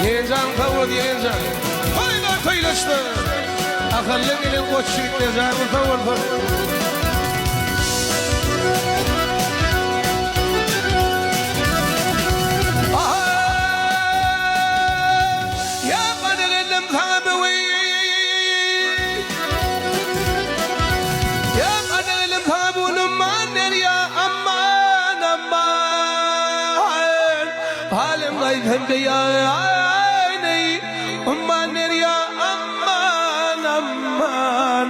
ينزل فور ينزل هاي كويلشت أخليني للقوتشي ينزل فور يا قدر المثابوي يا قدر المثابون أمان يا أمان أمان هالم غيثم يا عيني أمان يا أمان أمان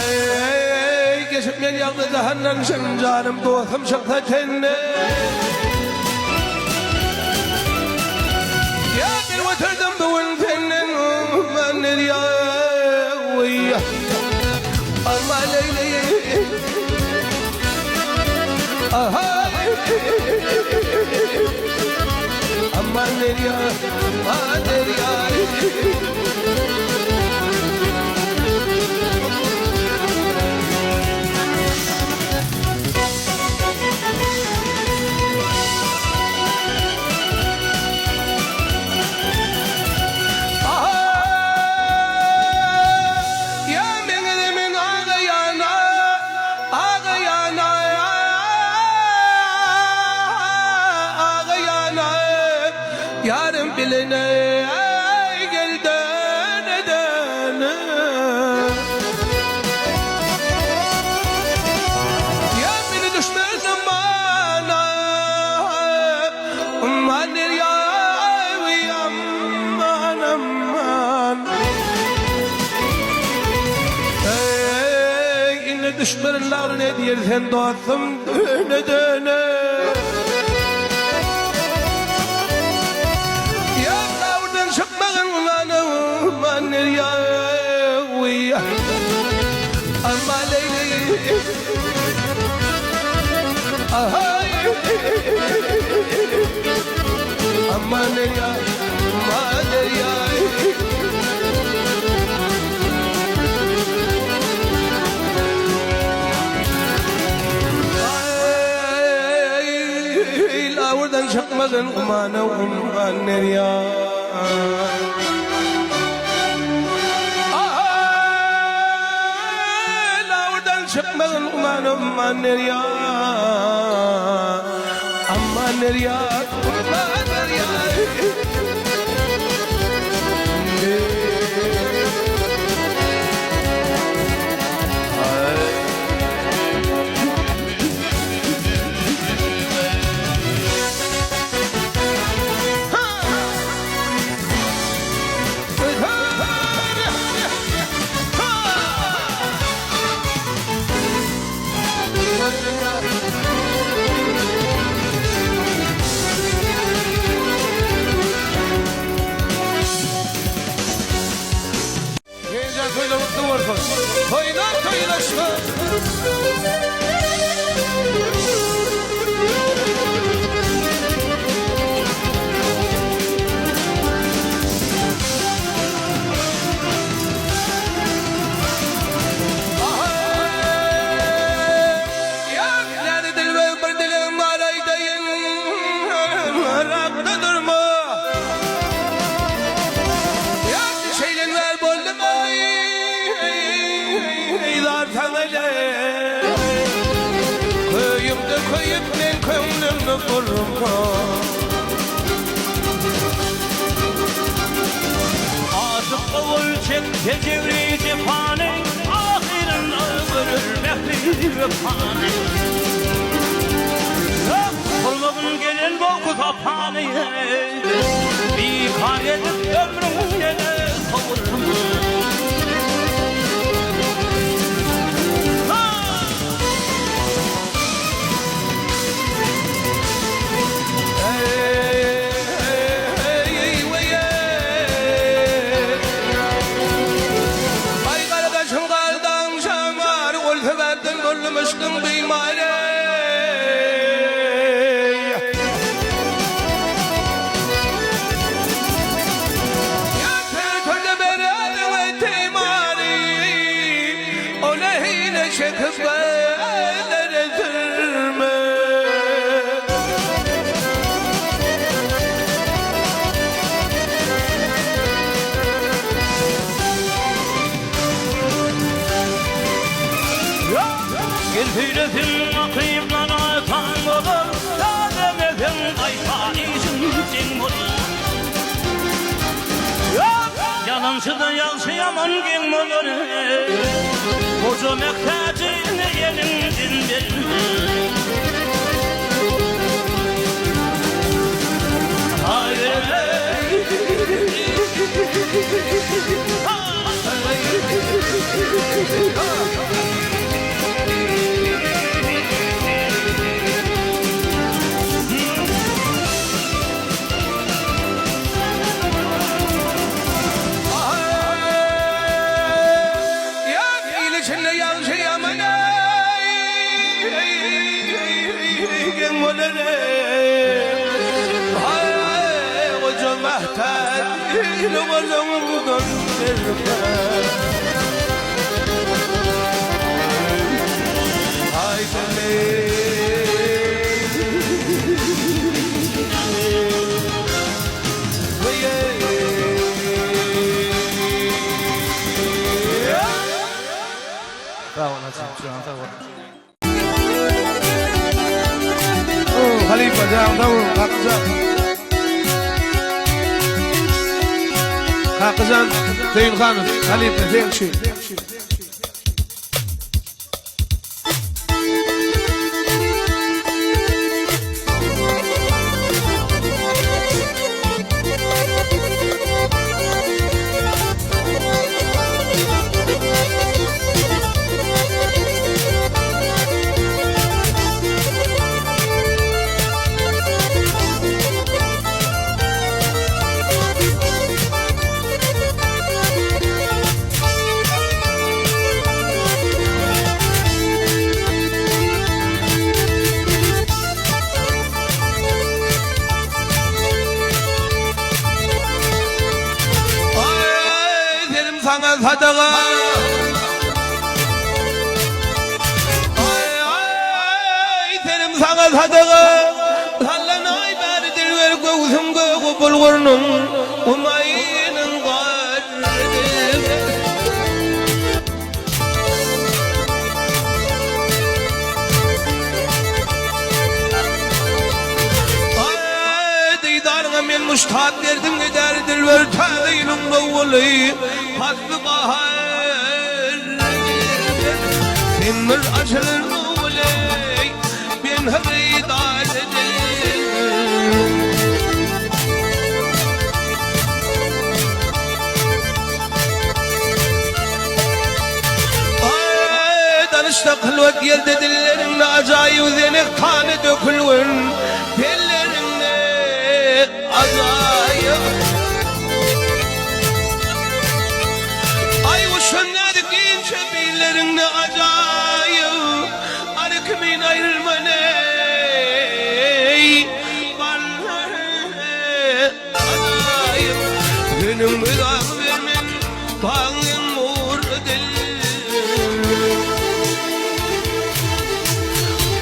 أي كشف من يغض ذهنن شنجانم دوثم شقتهن وتردم بونفنن من يا ويا الله ليلي أما نريا ما نريا yarım biline gel döne döne ya beni düşme zamana aman ya aman aman inne düşmanlar ne diyersen dostum döne döne يا ويا أما ليلي أما نريا ما نريا لا وردا شق مغن وما نوم نريا شمل ما نريا أما نريا ما نريا Oynar köyleşme koyup ben könlümü kurum Atıp kavulçek tecevri cephane Ahiren ömürür mehri vefane Olmadın gelin boku kaphaneye Bir kar edip ömrüne kavurma Müşkün bimare sayfa için mol Yalansıda yaşayamam gen olur Koca mektacını elinden verin خليفة جاء خاقزان زين خانس خليفة زين شيء sadaka ay terim sana sadaka sallanay beridir ver gözümge bulgurnum umayının gardim ay diydarına men muştat derdim giderdir ver tadilum bavuli Hasbi bahar Sinmir açılır muley Ben hıbridar edim Danışta kılvat yerde dillerimle acayip zenek tane dökülün Dillerimle acayip Şönledik ince birlerinde acayip Arıkmin ayrılma ney Vallahi acayip Benim gıdak vermen Bağın murdil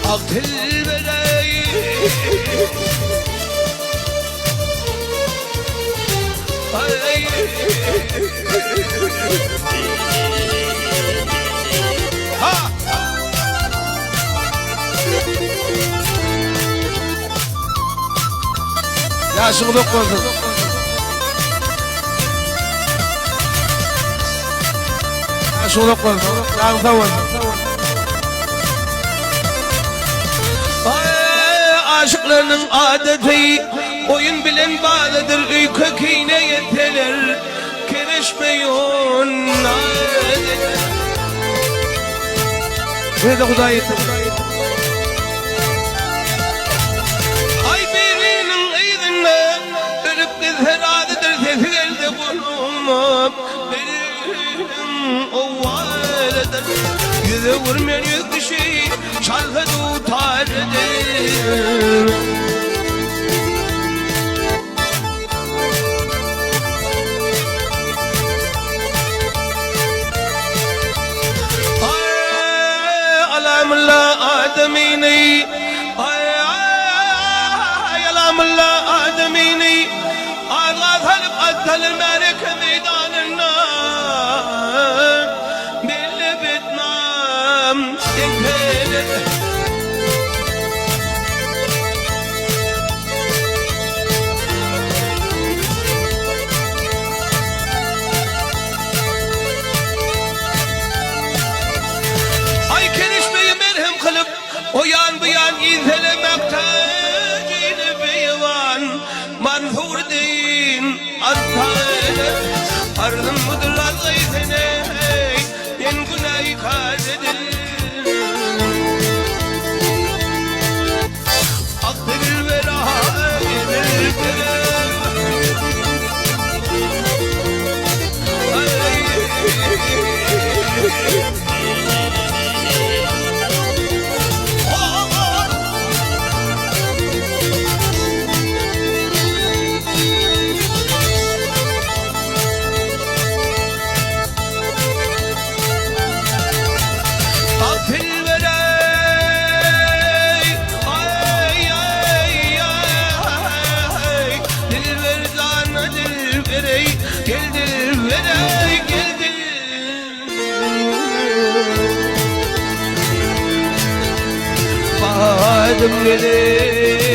Akıl vereyim Ha! Yaşımı dokuzum. Yaşımı dokuzum. Yaşımı dokuzum. Aşıklarının adeti oyun bilen bağlıdır kökine yeteler kereşmeyon Nerede Huda yeter Ay birinin eydinle ölüp gizher adıdır sesi geldi kuluma Birinin ovalıdır yüze vurmayan yüz kişi şarkı tutardır آدميني يا لام الله آدميني أغاث قتل الملك ميدان النار باللي بتنام Dilberey, ay ay ay, Dilber sana Dilberey, gel Dilberey, gel Dilberey. Badım gelir